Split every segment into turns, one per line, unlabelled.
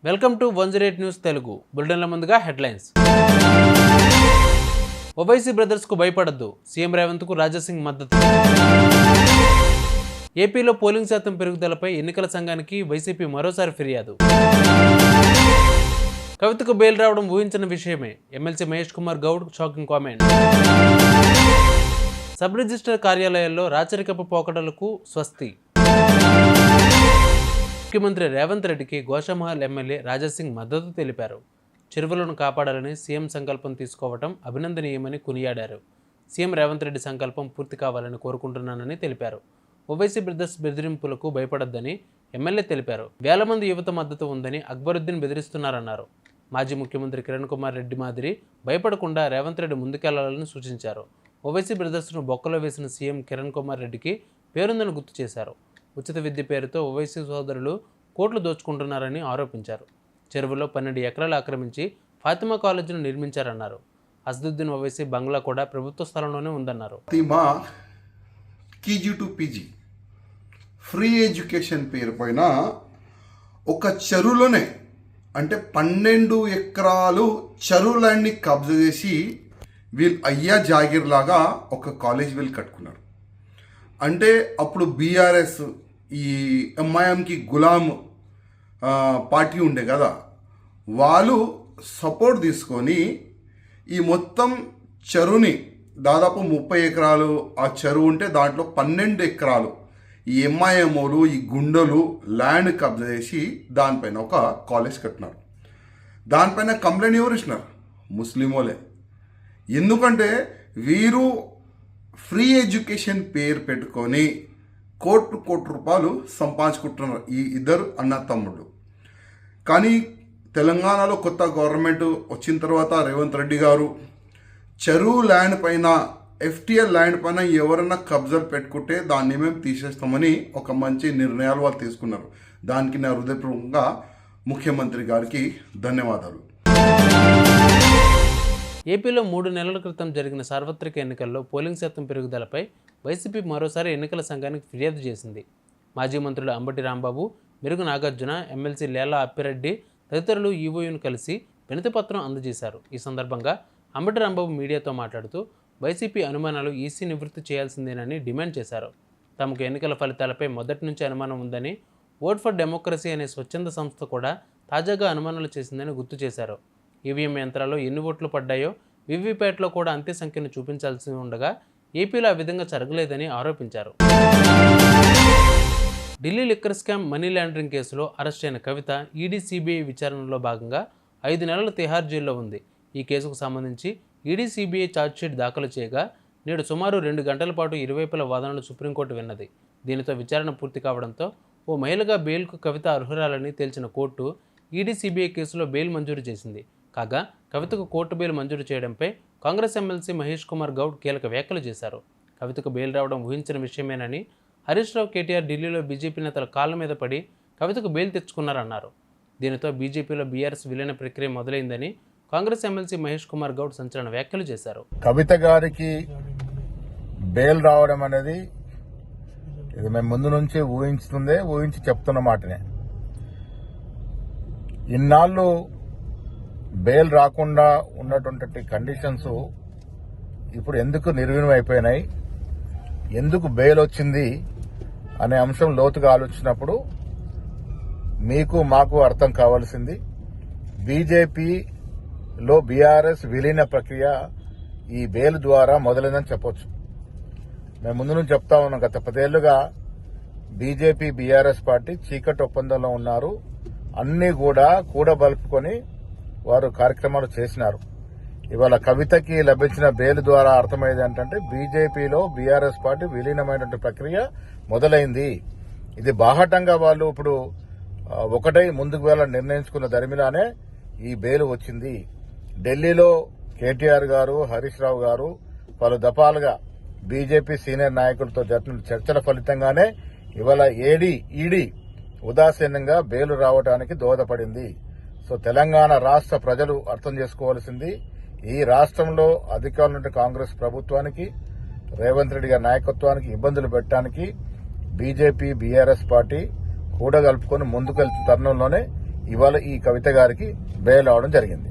Welcome to 108 news Telugu బులెటిన్ల ముందుగా headlines. Owaisi brothers కు భయపడద్దు, సీఎం రేవంత్ కు రాజాసింగ్ మద్దతు. ఏపీలో పోలింగ్ శాతం పెరుగుదలపై ఎన్నికల సంఘానికి వైసీపీ మరోసారి ఫిర్యాదు. కవితకు బెయిల్ రావడం ఊహించిన విషయమే, MLC Mahesh Kumar Goud shocking comment. Sub register కార్యాలయాల్లో రాచరికపు పోకడలకు స్వస్తి. ముఖ్యమంత్రి రేవంత్ రెడ్డికి గోషామహల్ ఎమ్మెల్యే రాజాసింగ్ మద్దతు తెలిపారు. చెరువులను కాపాడాలని సీఎం సంకల్పం తీసుకోవడం అభినందనీయమని కొనియాడారు. సీఎం రేవంత్ రెడ్డి సంకల్పం పూర్తి కావాలని కోరుకుంటున్నానని తెలిపారు. ఓవైసీ బ్రదర్స్ బెదిరింపులకు భయపడొద్దని ఎమ్మెల్యే తెలిపారు. వేల మంది యువత మద్దతు ఉందని అక్బరుద్దీన్ బెదిరిస్తున్నారన్నారు. మాజీ ముఖ్యమంత్రి కిరణ్ కుమార్ రెడ్డి మాదిరి భయపడకుండా రేవంత్ రెడ్డి ముందుకెళ్లాలని సూచించారు. ఓవైసీ బ్రదర్స్ను బొక్కలో వేసిన సీఎం కిరణ్ కుమార్ రెడ్డికి పేరుందని గుర్తు చేశారు. ఉచిత విద్య పేరుతో ఓవైసీ సోదరులు కోట్లు దోచుకుంటున్నారని ఆరోపించారు. చెరువులో 12 ఎకరాలు ఆక్రమించి ఫాతిమా కాలేజీను నిర్మించారన్నారు. అసదుద్దీన్ ఓవైసీ బంగ్లా కూడా ప్రభుత్వ స్థలంలోనే ఉందన్నారు.
KG to PG free education పేరు పైన ఒక చెరువులోనే అంటే 12 ఎకరాలు చెరువులన్నీ కబ్జా చేసి వీళ్ళు అయ్యా జాగీర్ లాగా ఒక కాలేజ్ వీళ్ళు కట్టుకున్నారు. అంటే అప్పుడు బీఆర్ఎస్ ఈ ఎంఐఎంకి గులాం పార్టీ ఉండే కదా, వాళ్ళు సపోర్ట్ తీసుకొని ఈ మొత్తం చెరువుని దాదాపు 30 ఎకరాలు ఆ చెరువు ఉంటే దాంట్లో 12 ఎకరాలు ఈ ఎంఐఎంఓలు ఈ గుండెలు ల్యాండ్ కబ్జా చేసి దానిపైన ఒక కాలేజ్ కట్టినారు. దానిపైన కంప్లైంట్ ఎవరు ఇచ్చినారు? ముస్లిమోలే. ఎందుకంటే వీరు ఫ్రీ ఎడ్యుకేషన్ పేరు పెట్టుకొని కోటి రూపాయలు సంపాదించుకుంటున్నారు ఈ ఇద్దరు అన్న తమ్ముళ్ళు. కానీ తెలంగాణలో కొత్త గవర్నమెంట్ వచ్చిన తర్వాత రేవంత్ రెడ్డి గారు చెరువు ల్యాండ్ పైన FTL ల్యాండ్ పైన ఎవరైనా కబ్జాలు పెట్టుకుంటే దాన్ని మేము తీసేస్తామని ఒక మంచి నిర్ణయాలు వాళ్ళు తీసుకున్నారు. దానికి నా హృదయపూర్వకంగా ముఖ్యమంత్రి గారికి ధన్యవాదాలు.
ఏపీలో 3 నెలల క్రితం జరిగిన సార్వత్రిక ఎన్నికల్లో పోలింగ్ శాతం పెరుగుదలపై వైసీపీ మరోసారి ఎన్నికల సంఘానికి ఫిర్యాదు చేసింది. మాజీ మంత్రులు అంబటి రాంబాబు, మెరుగు నాగార్జున, ఎమ్మెల్సీ లేలా అప్పిరెడ్డి తదితరులు ఈవోయూను కలిసి వినతిపత్రం అందజేశారు. ఈ సందర్భంగా అంబటి రాంబాబు మీడియాతో మాట్లాడుతూ వైసీపీ అనుమానాలు ఈసీ నివృత్తి చేయాల్సిందేనని డిమాండ్ చేశారు. తమకు ఎన్నికల ఫలితాలపై మొదటి నుంచి అనుమానం ఉందని, ఓట్ ఫర్ డెమోక్రసీ అనే స్వచ్ఛంద సంస్థ కూడా తాజాగా అనుమానాలు చేసిందని గుర్తు చేశారు. ఈవీఎం యంత్రాల్లో ఎన్ని ఓట్లు పడ్డాయో వీవీప్యాట్లో కూడా అంతే సంఖ్యను చూపించాల్సి ఉండగా ఏపీలో ఆ విధంగా జరగలేదని ఆరోపించారు. Delhi liquor scam money laundering కేసులో అరెస్ట్ అయిన కవిత ఈడీ సిబిఐ విచారణలో భాగంగా 5 నెలల తిహార్ జైల్లో ఉంది. ఈ కేసుకు సంబంధించి ఈడీ సిబిఐ ఛార్జ్షీట్ దాఖలు చేయగా నేడు సుమారు 2 గంటల పాటు ఇరువైపుల వాదనలు సుప్రీంకోర్టు విన్నది. దీనితో విచారణ పూర్తి కావడంతో ఓ మహిళగా బెయిల్కు కవిత అర్హురాలని తేల్చిన కోర్టు ఈడీ సిబిఐ కేసులో బెయిల్ మంజూరు చేసింది. కాగా కవితకు కోర్టు బెయిల్ మంజూరు చేయడంపై కాంగ్రెస్ ఎమ్మెల్సీ మహేష్ కుమార్ గౌడ్ కీలక వ్యాఖ్యలు చేశారు. కవితకు బెయిల్ రావడం ఊహించిన విషయమేనని, హరీష్ రావు, కేటీఆర్ ఢిల్లీలో బీజేపీ నేతల కాళ్ళ మీద పడి కవితకు బెయిల్ తెచ్చుకున్నారన్నారు. దీనితో బీజేపీలో బీఆర్ఎస్ విలీన ప్రక్రియ మొదలైందని కాంగ్రెస్ ఎమ్మెల్సీ మహేష్ కుమార్ గౌడ్ సంచలన వ్యాఖ్యలు చేశారు.
కవిత గారికి బెయిల్ రావడం అనేది ఇది మేము ముందు నుంచి ఊహించి చెప్తున్న మాటనే. ఇన్నాళ్ళు బెయిల్ రాకుండా ఉన్నటువంటి కండిషన్స్ ఇప్పుడు ఎందుకు నిర్వీణం అయిపోయినాయి, ఎందుకు బెయిల్ వచ్చింది అనే అంశం లోతుగా ఆలోచించినప్పుడు మీకు మాకు అర్థం కావాల్సింది బీజేపీలో బీఆర్ఎస్ విలీన ప్రక్రియ ఈ బెయిల్ ద్వారా మొదలైందని చెప్పొచ్చు. మేము ముందు నుంచి చెప్తా ఉన్నాం, గత 10 ఏళ్లుగా బీజేపీ బీఆర్ఎస్ పార్టీ చీకటి ఒప్పందంలో ఉన్నారు. అన్ని కూడా కూడబలుపుకొని వారు కార్యక్రమాలు చేసినారు. ఇవాళ కవితకి లభించిన బెయిల్ ద్వారా అర్థమయ్యేది ఏంటంటే బీజేపీలో బీఆర్ఎస్ పార్టీ విలీనమైనటువంటి ప్రక్రియ మొదలైంది. ఇది బాహటంగా వాళ్ళు ఇప్పుడు ఒకటై ముందుకు వెళ్ళాలని నిర్ణయించుకున్న దరిమిలానే ఈ బెయిల్ వచ్చింది. ఢిల్లీలో కేటీఆర్ గారు, హరీష్ రావు గారు పలు దఫాలుగా బీజేపీ సీనియర్ నాయకులతో జరిపిన చర్చల ఫలితంగానే ఇవాళ ఈడీ ఉదాసీనంగా బెయిల్ రావడానికి దోహదపడింది. సో తెలంగాణ రాష్ట్ర ప్రజలు అర్థం చేసుకోవాల్సింది, ఈ రాష్ట్రంలో అధికారులు కాంగ్రెస్ ప్రభుత్వానికి, రేవంత్ రెడ్డి గారి నాయకత్వానికి ఇబ్బందులు పెట్టడానికి బీజేపీ బీఆర్ఎస్ పార్టీ కూడగలుపుకొని ముందుకెళ్తున్న తరుణంలోనే ఇవాళ ఈ కవిత గారికి బెయిల్ అవడం జరిగింది.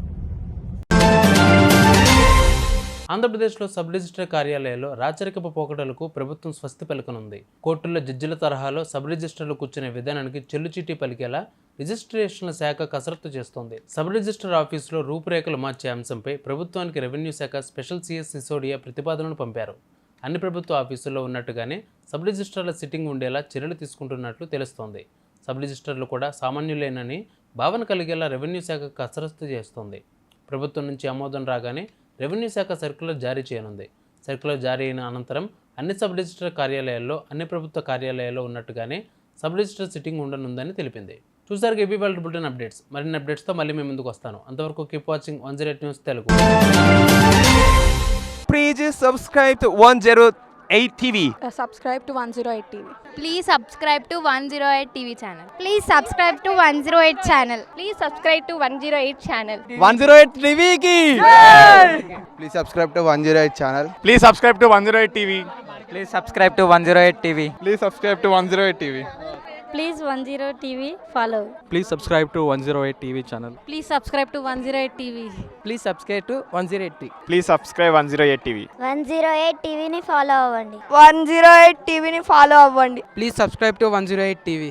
ఆంధ్రప్రదేశ్లో సబ్ రిజిస్టర్ కార్యాలయాల్లో రాచరికపు పోకడలకు ప్రభుత్వం స్వస్తి పలుకనుంది. కోర్టుల్లో జడ్జిల తరహాలో సబ్ రిజిస్టర్లు కూర్చునే విధానానికి చెల్లుచీటీ పలికేలా రిజిస్ట్రేషన్ల శాఖ కసరత్తు చేస్తోంది. సబ్ రిజిస్టర్ ఆఫీసులో రూపురేఖలు మార్చే అంశంపై ప్రభుత్వానికి రెవెన్యూ శాఖ స్పెషల్ సిఎస్ సిసోడియా ప్రతిపాదనను పంపారు. అన్ని ప్రభుత్వ ఆఫీసుల్లో ఉన్నట్టుగానే సబ్ రిజిస్టర్ల సిట్టింగ్ ఉండేలా చర్యలు తీసుకుంటున్నట్లు తెలుస్తోంది. సబ్ రిజిస్టర్లు కూడా సామాన్యులేనని భావన కలిగేలా రెవెన్యూ శాఖ కసరత్తు చేస్తోంది. ప్రభుత్వం నుంచి ఆమోదం రాగానే రెవెన్యూ శాఖ సర్క్యులర్ జారీ చేయనుంది. సర్క్యులర్ జారీ అయిన అనంతరం అన్ని సబ్ రిజిస్టర్ కార్యాలయాల్లో అన్ని ప్రభుత్వ కార్యాలయాల్లో ఉన్నట్టుగానే సబ్ రిజిస్టర్ సిట్టింగ్ ఉండనుందని తెలిపింది. చూసారు ఏబీ వరల్డ్ బులెటిన్ అప్డేట్స్. మరిన్ని అప్డేట్స్తో మళ్ళీ మేము ముందుకు వస్తాను. అంతవరకు keep watching 108 news Telugu.
Please subscribe to 108 TV.
Subscribe to 108 TV.
Please subscribe to 108 TV channel.
Please subscribe to 108 channel.
Please subscribe to 108 channel.
108 TV ki.
Please subscribe to 108 channel.
Please subscribe to 108 TV.
Please subscribe to 108 TV.
Please subscribe to 108 TV.
Please 108 TV follow.
Please subscribe to 108 TV channel.
Please subscribe to 108 TV.
Please subscribe to 108 TV.
Please subscribe 108 TV.
108 TV ని follow అవ్వండి.
108 TV ని follow అవ్వండి.
Please subscribe to 108 TV.